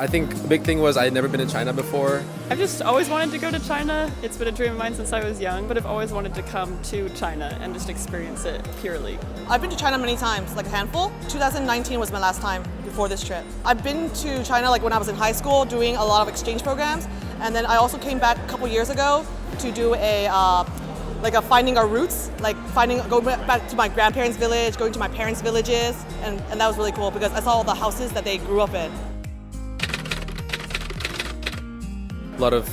I think the big thing was I had never been to China before. I've just always wanted to go to China. It's been a dream of mine since I was young, but I've always wanted to come to China and just experience it purely. I've been to China many times, like a handful. 2019 was my last time before this trip. I've been to China like when I was in high school doing a lot of exchange programs, and then I also came back a couple years ago to do a finding our roots, going back to my grandparents' village, going to my parents' villages, and that was really cool because I saw all the houses that they grew up in. A lot of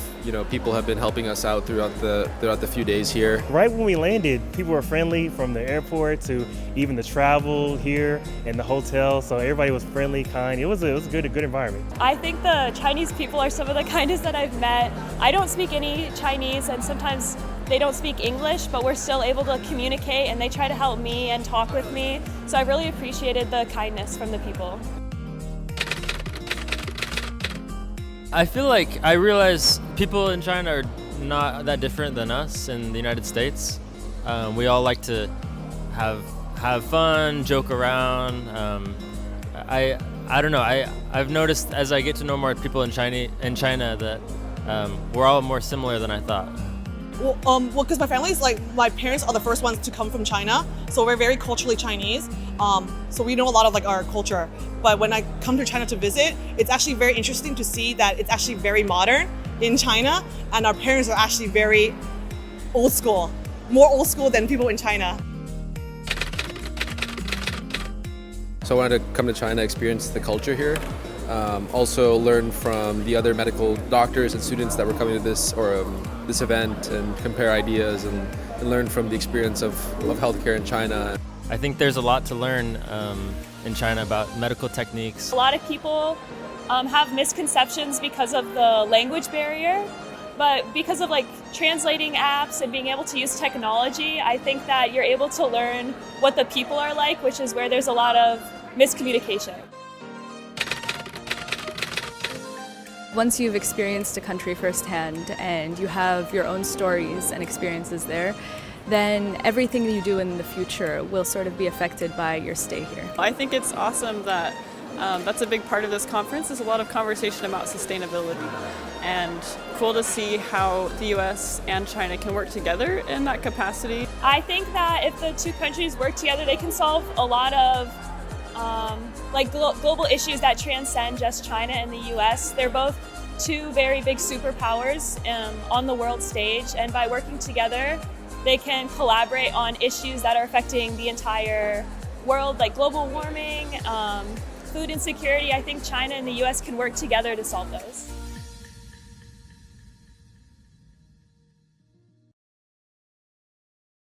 people have been helping us out throughout the few days here. Right when we landed, people were friendly from the airport to even the travel here and the hotel. So everybody was friendly, kind. It was a good environment. I think the Chinese people are some of the kindest that I've met. I don't speak any Chinese, and sometimes they don't speak English, but we're still able to communicate, and they try to help me and talk with me. So I really appreciated the kindness from the people. I feel like I realize people in China are not that different than us in the United States. We all like to have fun, joke around. I don't know. I've noticed as I get to know more people in China that we're all more similar than I thought. Well, because my family's my parents are the first ones to come from China, so we're very culturally Chinese. So we know a lot of our culture. But when I come to China to visit, it's actually very interesting to see that it's actually very modern in China, and our parents are actually very old school, more old school than people in China. So I wanted to come to China, experience the culture here. Also learn from the other medical doctors and students that were coming to this event and compare ideas and learn from the experience of healthcare in China. I think there's a lot to learn in China about medical techniques. A lot of people have misconceptions because of the language barrier, but because of translating apps and being able to use technology, I think that you're able to learn what the people are like, which is where there's a lot of miscommunication. Once you've experienced a country firsthand and you have your own stories and experiences there, then everything that you do in the future will sort of be affected by your stay here. I think it's awesome that that's a big part of this conference. There's a lot of conversation about sustainability, and cool to see how the US and China can work together in that capacity. I think that if the two countries work together, they can solve a lot of global issues that transcend just China and the US. They're both two very big superpowers on the world stage, and by working together, they can collaborate on issues that are affecting the entire world, like global warming, food insecurity. I think China and the US can work together to solve those.